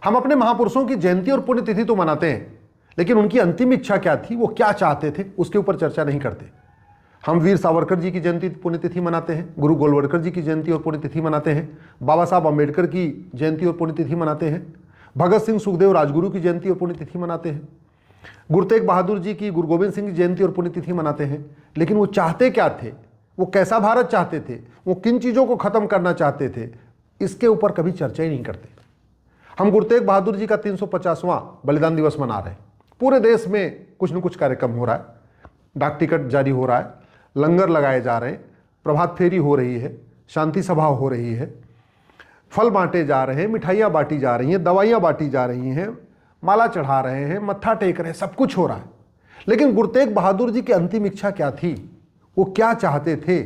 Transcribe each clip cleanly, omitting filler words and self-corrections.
हम अपने महापुरुषों की जयंती और पुण्यतिथि तो मनाते हैं, लेकिन उनकी अंतिम इच्छा क्या थी, वो क्या चाहते थे, उसके ऊपर चर्चा नहीं करते। हम वीर सावरकर जी की जयंती पुण्यतिथि मनाते हैं, गुरु गोलवलकर जी की जयंती और पुण्यतिथि मनाते हैं, बाबा साहब अम्बेडकर की जयंती और पुण्यतिथि मनाते हैं, भगत सिंह सुखदेव राजगुरु की जयंती और पुण्यतिथि मनाते हैं, गुरु तेग बहादुर जी की, गुरु गोविंद सिंह की जयंती और पुण्यतिथि मनाते हैं। लेकिन वो चाहते क्या थे, वो कैसा भारत चाहते थे, वो किन चीज़ों को ख़त्म करना चाहते थे, इसके ऊपर कभी चर्चा ही नहीं करते। हम गुरु तेग बहादुर जी का 350वां बलिदान दिवस मना रहे हैं। पूरे देश में कुछ न कुछ कार्यक्रम हो रहा है, डाक टिकट जारी हो रहा है, लंगर लगाए जा रहे हैं, प्रभात फेरी हो रही है, शांति सभा हो रही है, फल बांटे जा रहे हैं, मिठाइयाँ बांटी जा रही हैं, दवाइयाँ बांटी जा रही हैं, माला चढ़ा रहे हैं, मत्था टेक रहे हैं, सब कुछ हो रहा है। लेकिन गुरु तेग बहादुर जी की अंतिम इच्छा क्या थी, वो क्या चाहते थे,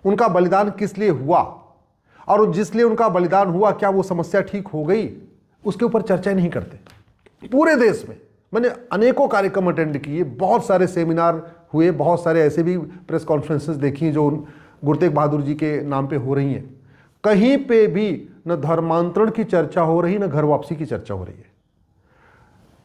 उनका बलिदान किस लिए हुआ, और जिसलिए उनका बलिदान हुआ क्या वो समस्या ठीक हो गई, उसके ऊपर चर्चा नहीं करते। पूरे देश में मैंने अनेकों कार्यक्रम अटेंड किए, बहुत सारे सेमिनार हुए, बहुत सारे ऐसे भी प्रेस कॉन्फ्रेंसेस देखी जो गुरु तेग बहादुर जी के नाम पे हो रही हैं। कहीं पे भी न धर्मांतरण की चर्चा हो रही, न घर वापसी की चर्चा हो रही है।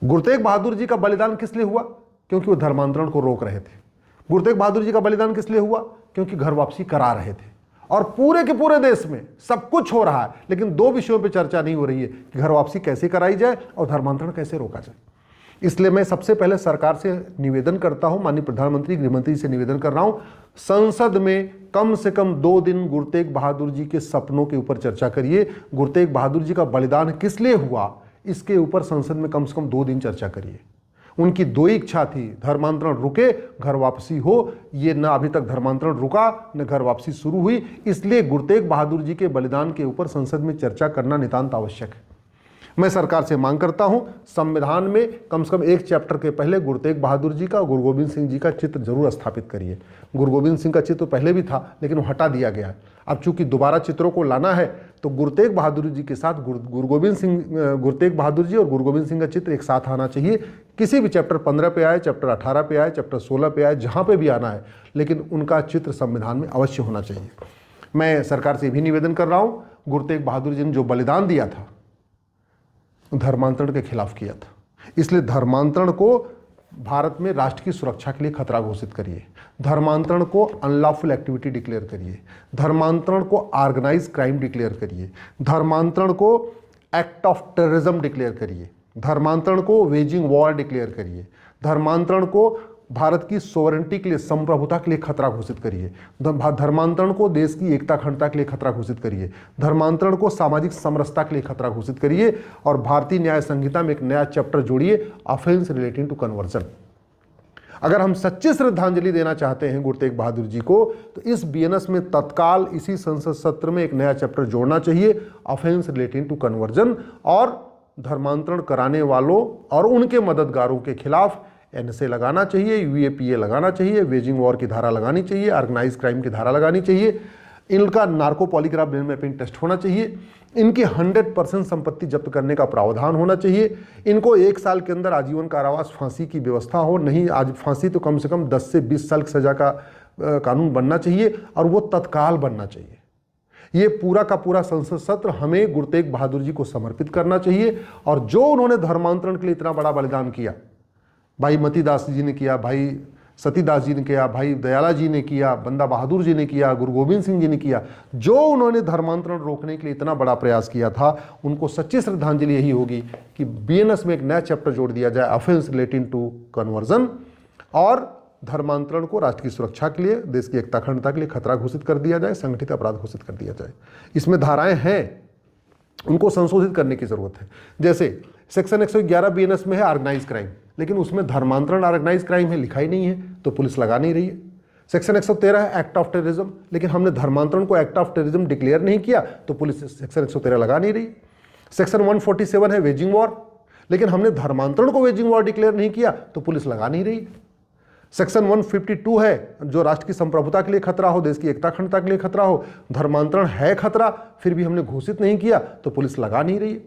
गुरु तेग बहादुर जी का बलिदान किस लिए हुआ, क्योंकि वो धर्मांतरण को रोक रहे थे। गुरु तेग बहादुर जी का बलिदान किस लिए हुआ, क्योंकि घर वापसी करा रहे थे। और पूरे के पूरे देश में सब कुछ हो रहा है, लेकिन दो विषयों पर चर्चा नहीं हो रही है कि घर वापसी कैसे कराई जाए और धर्मांतरण कैसे रोका जाए। इसलिए मैं सबसे पहले सरकार से निवेदन करता हूं, माननीय प्रधानमंत्री, गृहमंत्री से निवेदन कर रहा हूं, संसद में कम से कम 2 दिन गुरु तेग बहादुर जी के सपनों के ऊपर चर्चा करिए। गुरु तेग बहादुर जी का बलिदान किस लिए हुआ, इसके ऊपर संसद में कम से कम 2 दिन चर्चा करिए। उनकी 2 ही इच्छा थी, धर्मांतरण रुके, घर वापसी हो। ये न अभी तक धर्मांतरण रुका, न घर वापसी शुरू हुई। इसलिए गुरु तेग बहादुर जी के बलिदान के ऊपर संसद में चर्चा करना नितांत आवश्यक है। मैं सरकार से मांग करता हूं, संविधान में कम से कम एक चैप्टर के पहले गुरु तेग बहादुर जी का, गुरु गोविंद सिंह जी का चित्र जरूर स्थापित करिए। गुरु गोविंद सिंह का चित्र पहले भी था, लेकिन वो हटा दिया गया है। अब चूंकि दोबारा चित्रों को लाना है, तो गुरु तेग बहादुर जी के साथ गुरु तेग बहादुर जी और गुरु गोविंद सिंह का चित्र एक साथ आना चाहिए। किसी भी चैप्टर 15 पे आए, चैप्टर 18 पे आए, चैप्टर 16 पे आए, जहाँ पे भी आना है, लेकिन उनका चित्र संविधान में अवश्य होना चाहिए। मैं सरकार से भी निवेदन कर रहा हूँ, गुरु तेग बहादुर जी ने जो बलिदान दिया था धर्मांतरण के खिलाफ किया था, इसलिए धर्मांतरण को भारत में राष्ट्र की सुरक्षा के लिए खतरा घोषित करिए। धर्मांतरण को अनलॉफुल एक्टिविटी डिक्लेयर करिए। धर्मांतरण को ऑर्गेनाइज क्राइम डिक्लेयर करिए। धर्मांतरण को एक्ट ऑफ टेररिज्म डिक्लेयर करिए। धर्मांतरण को वेजिंग वॉर डिक्लेयर करिए। धर्मांतरण को भारत की सोवरेंटी के लिए, संप्रभुता के लिए खतरा घोषित करिए। धर्मांतरण को देश की एकता अखंडता के लिए खतरा घोषित करिए। धर्मांतरण को सामाजिक समरसता के लिए खतरा घोषित करिए। और भारतीय न्याय संहिता में एक नया चैप्टर जोड़िए, ऑफेंस रिलेटिंग टू कन्वर्जन। अगर हम सच्ची श्रद्धांजलि देना चाहते हैं गुरु तेग बहादुर जी को, तो इस बीएनएस में तत्काल इसी संसद सत्र में एक नया चैप्टर जोड़ना चाहिए, ऑफेंस रिलेटिंग टू कन्वर्जन। और धर्मांतरण कराने वालों और उनके मददगारों के खिलाफ एनएसए लगाना चाहिए, यूएपीए लगाना चाहिए, वेजिंग वॉर की धारा लगानी चाहिए, ऑर्गेनाइज क्राइम की धारा लगानी चाहिए। इनका narco polygraph brain mapping test होना चाहिए। इनकी 100% संपत्ति जब्त करने का प्रावधान होना चाहिए। इनको 1 साल के अंदर आजीवन कारावास, फांसी की व्यवस्था हो, नहीं आज फांसी तो कम से कम 10 से 20 साल की सजा का कानून बनना चाहिए, और वो तत्काल बनना चाहिए। ये पूरा का पूरा संसद सत्र हमें गुरु तेग बहादुर जी को समर्पित करना चाहिए। और जो उन्होंने धर्मांतरण के लिए इतना बड़ा बलिदान किया, भाई मतीदास जी ने किया, भाई सतीदास जी ने किया, भाई दयाला जी ने किया, बंदा बहादुर जी ने किया, गुरु गोविंद सिंह जी ने किया, जो उन्होंने धर्मांतरण रोकने के लिए इतना बड़ा प्रयास किया था, उनको सच्ची श्रद्धांजलि यही होगी कि बीएनएस में एक नया चैप्टर जोड़ दिया जाए, ऑफेंस रिलेटिंग टू कन्वर्जन, और धर्मांतरण को राष्ट्र की सुरक्षा के लिए, देश की एकता अखंडता के लिए खतरा घोषित कर दिया जाए, संगठित अपराध घोषित कर दिया जाए। इसमें धाराएं हैं, उनको संशोधित करने की जरूरत है। जैसे सेक्शन 111 बीएनएस में है ऑर्गेनाइज क्राइम, लेकिन उसमें धर्मांतरण ऑर्गेनाइज क्राइम है, लिखा ही नहीं है, तो पुलिस लगा नहीं रही है। सेक्शन 113 है एक्ट ऑफ टेररिज्म, लेकिन हमने धर्मांतरण को एक्ट ऑफ टेररिज्म डिक्लेयर नहीं किया, तो पुलिस सेक्शन 113 लगा नहीं रही। सेक्शन 147 है वेजिंग वॉर, लेकिन हमने धर्मांतरण को वेजिंग वॉर डिक्लेयर नहीं किया, तो पुलिस लगा नहीं रही। सेक्शन 152 है जो राष्ट्र की संप्रभुता के लिए खतरा हो, देश की एकता अखंडता के लिए खतरा हो, धर्मांतरण है खतरा, फिर भी हमने घोषित नहीं किया, तो पुलिस लगा नहीं रही।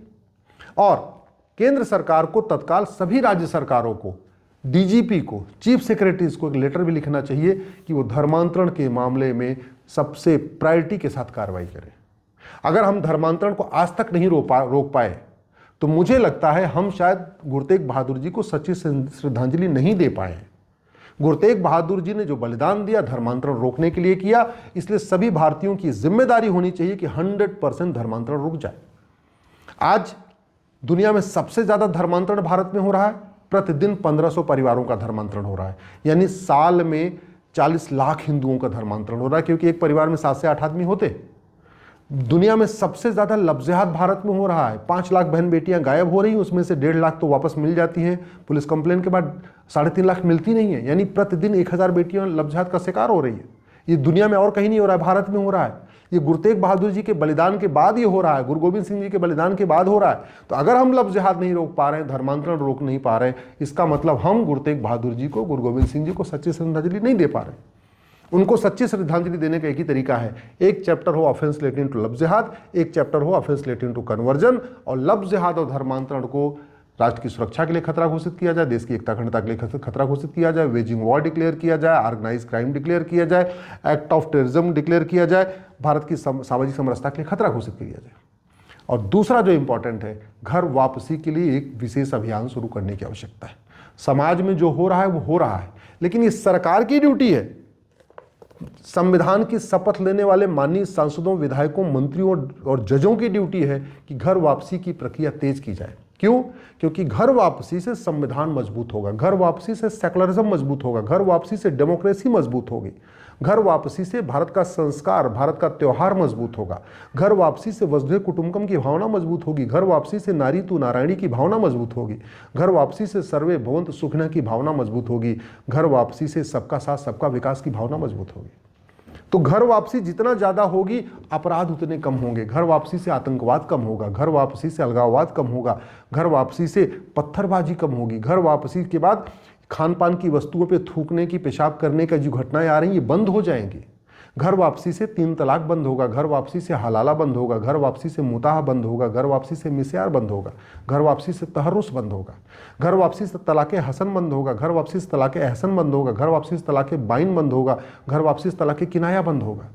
और केंद्र सरकार को तत्काल सभी राज्य सरकारों को, डीजीपी को, चीफ सेक्रेटरीज को एक लेटर भी लिखना चाहिए कि वो धर्मांतरण के मामले में सबसे प्रायोरिटी के साथ कार्रवाई करें। अगर हम धर्मांतरण को आज तक नहीं रोक पाए, तो मुझे लगता है हम शायद गुरु तेग बहादुर जी को सच्ची श्रद्धांजलि नहीं दे पाए हैं। गुरु तेग बहादुर जी ने जो बलिदान दिया धर्मांतरण रोकने के लिए किया, इसलिए सभी भारतीयों की जिम्मेदारी होनी चाहिए कि 100% धर्मांतरण रुक जाए। आज दुनिया में सबसे ज्यादा धर्मांतरण भारत में हो रहा है। प्रतिदिन 1500 परिवारों का धर्मांतरण हो रहा है, यानी साल में 40 लाख हिंदुओं का धर्मांतरण हो रहा है, क्योंकि एक परिवार में 7 से 8 आदमी होते। दुनिया में सबसे ज्यादा लफ्जिहात भारत में हो रहा है। 5 लाख बहन बेटियां गायब हो रही हैं, उसमें से 1.5 लाख तो वापस मिल जाती हैं, पुलिस कंप्लेन के बाद 3.5 लाख मिलती नहीं है, यानी प्रतिदिन 1000 बेटियां लफ्जिहात का शिकार हो रही है। ये दुनिया में और कहीं नहीं हो रहा है, भारत में हो रहा है। ये गुरु तेग बहादुर जी के बलिदान के बाद ये हो रहा है, गुरु गोविंद सिंह जी के बलिदान के बाद हो रहा है। तो अगर हम लफ्ज़ जिहाद नहीं रोक पा रहे हैं, धर्मांतरण रोक नहीं पा रहे हैं, इसका मतलब हम गुरु तेग बहादुर जी को, गुरु गोविंद सिंह जी को सच्ची श्रद्धांजलि नहीं दे पा रहे। उनको सच्ची श्रद्धांजलि देने का एक ही तरीका है, एक चैप्टर हो ऑफेंस रिलेटिंग टू लफ्ज़ जिहाद, एक चैप्टर हो ऑफेंस रिलेटिंग टू कन्वर्जन, और लफ्ज़ जिहाद और धर्मांतरण को राष्ट्र की सुरक्षा के लिए खतरा घोषित किया जाए, देश की एकता अखंडता के लिए खतरा घोषित किया जाए, वेजिंग वॉर डिक्लेयर किया जाए, ऑर्गेनाइज क्राइम डिक्लेयर किया जाए, एक्ट ऑफ टेररिज्म डिक्लेयर किया जाए, भारत की सामाजिक समरसता के लिए खतरा घोषित किया जाए। और दूसरा जो इंपॉर्टेंट है, घर वापसी के लिए एक विशेष अभियान शुरू करने की आवश्यकता है। समाज में जो हो रहा है वो हो रहा है, लेकिन ये सरकार की ड्यूटी है। संविधान की शपथ लेने वाले माननीय सांसदों, विधायकों, मंत्रियों और जजों की ड्यूटी है कि घर वापसी की प्रक्रिया तेज की जाए। क्यों? क्योंकि घर वापसी से संविधान मजबूत होगा, घर वापसी से सेकुलरिज्म मजबूत होगा, घर वापसी से डेमोक्रेसी मजबूत होगी, घर वापसी से भारत का संस्कार, भारत का त्योहार मजबूत होगा, घर वापसी से वसुधैव कुटुंबकम की भावना मजबूत होगी, घर वापसी से नारी तू नारायणी की भावना मजबूत होगी, घर वापसी से सर्वे भवन्तु सुखिनः की भावना मजबूत होगी, घर वापसी से सबका साथ सबका विकास की भावना मजबूत होगी। तो घर वापसी जितना ज़्यादा होगी, अपराध उतने कम होंगे। घर वापसी से आतंकवाद कम होगा, घर वापसी से अलगाववाद कम होगा, घर वापसी से पत्थरबाजी कम होगी, घर वापसी के बाद खान पान की वस्तुओं पे थूकने की, पेशाब करने का जो घटनाएं आ रही हैं, ये बंद हो जाएंगी। घर वापसी से 3 तलाक बंद होगा, घर वापसी से हलाला बंद होगा, घर वापसी से मुताह बंद होगा, घर वापसी से मिस्यार बंद होगा, घर वापसी से तहर्रुस बंद होगा, घर वापसी से तलाक़े हसन बंद होगा, घर वापसी से तलाक़े अहसन बंद होगा, घर वापसी से तलाक़े बाइन बंद होगा, घर वापसी से तलाक़े किनाया बंद होगा,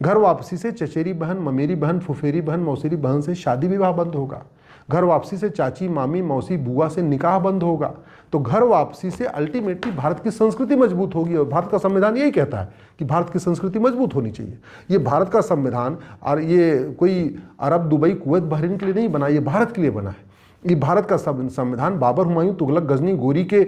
घर वापसी से चचेरी बहन, ममेरी बहन, फुफेरी बहन, मौसेरी बहन से शादी विवाह बंद होगा, घर वापसी से चाची, मामी, मौसी, बुआ से निकाह बंद होगा। तो घर वापसी से अल्टीमेटली भारत की संस्कृति मजबूत होगी, और भारत का संविधान यही कहता है कि भारत की संस्कृति मजबूत होनी चाहिए। ये भारत का संविधान, और ये कोई अरब, दुबई, कुवैत, बहरीन के लिए नहीं बना, ये भारत के लिए बना है। ये भारत का संविधान बाबर, हुमायूं, तुगलक, गजनी, गोरी के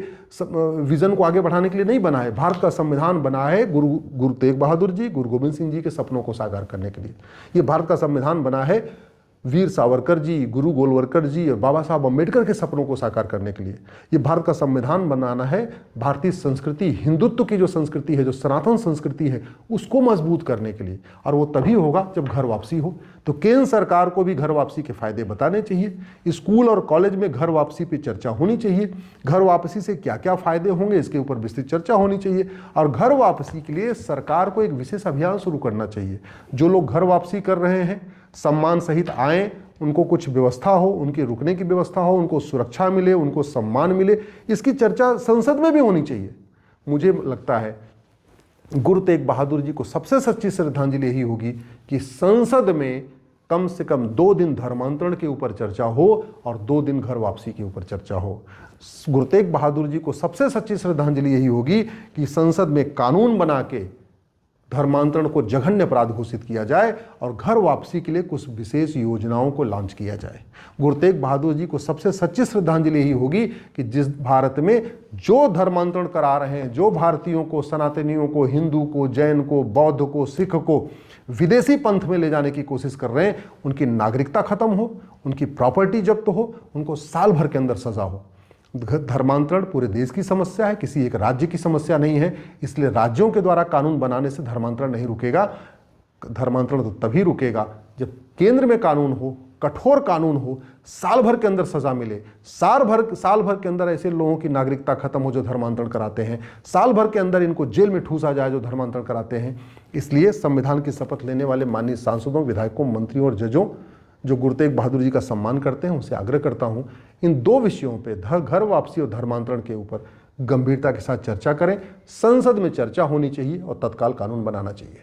विजन को आगे बढ़ाने के लिए नहीं बना है। भारत का संविधान बना है गुरु तेग बहादुर जी, गुरु गोविंद सिंह जी के सपनों को साकार करने के लिए। ये भारत का संविधान बना है वीर सावरकर जी, गुरु गोलवलकर जी और बाबा साहब अम्बेडकर के सपनों को साकार करने के लिए। ये भारत का संविधान बनाना है भारतीय संस्कृति, हिंदुत्व की जो संस्कृति है, जो सनातन संस्कृति है, उसको मजबूत करने के लिए। और वो तभी होगा जब घर वापसी हो। तो केंद्र सरकार को भी घर वापसी के फायदे बताने चाहिए, स्कूल और कॉलेज में घर वापसी पे चर्चा होनी चाहिए, घर वापसी से क्या क्या फायदे होंगे इसके ऊपर विस्तृत चर्चा होनी चाहिए। और घर वापसी के लिए सरकार को एक विशेष अभियान शुरू करना चाहिए। जो लोग घर वापसी कर रहे हैं सम्मान सहित आएँ, उनको कुछ व्यवस्था हो, उनके रुकने की व्यवस्था हो, उनको सुरक्षा मिले, उनको सम्मान मिले, इसकी चर्चा संसद में भी होनी चाहिए। मुझे लगता है गुरु तेग बहादुर जी को सबसे सच्ची श्रद्धांजलि यही होगी कि संसद में कम से कम 2 दिन धर्मांतरण के ऊपर चर्चा हो और 2 दिन घर वापसी के ऊपर चर्चा हो। गुरु तेग बहादुर जी को सबसे सच्ची श्रद्धांजलि यही होगी कि संसद में कानून बना के धर्मांतरण को जघन्य अपराध घोषित किया जाए और घर वापसी के लिए कुछ विशेष योजनाओं को लॉन्च किया जाए। गुरु तेग बहादुर जी को सबसे सच्ची श्रद्धांजलि यही होगी कि जिस भारत में जो धर्मांतरण करा रहे हैं, जो भारतीयों को, सनातनियों को, हिंदू को, जैन को, बौद्ध को, सिख को विदेशी पंथ में ले जाने की कोशिश कर रहे हैं, उनकी नागरिकता खत्म हो, उनकी प्रॉपर्टी जब्त हो, उनको साल भर के अंदर सजा हो। धर्मांतरण पूरे देश की समस्या है, किसी एक राज्य की समस्या नहीं है। इसलिए राज्यों के द्वारा कानून बनाने से धर्मांतरण नहीं रुकेगा। धर्मांतरण तो तभी रुकेगा जब केंद्र में कानून हो, कठोर कानून हो, साल भर के अंदर सजा मिले, साल भर के अंदर ऐसे लोगों की नागरिकता खत्म हो जो धर्मांतरण कराते हैं, साल भर के अंदर इनको जेल में ठूसा जाए जो धर्मांतरण कराते हैं। इसलिए संविधान की शपथ लेने वाले माननीय सांसदों, विधायकों, मंत्रियों और जजों जो गुरु तेग बहादुर जी का सम्मान करते हैं, उनसे आग्रह करता हूं इन 2 विषयों पे, घर वापसी और धर्मांतरण के ऊपर गंभीरता के साथ चर्चा करें। संसद में चर्चा होनी चाहिए और तत्काल कानून बनाना चाहिए।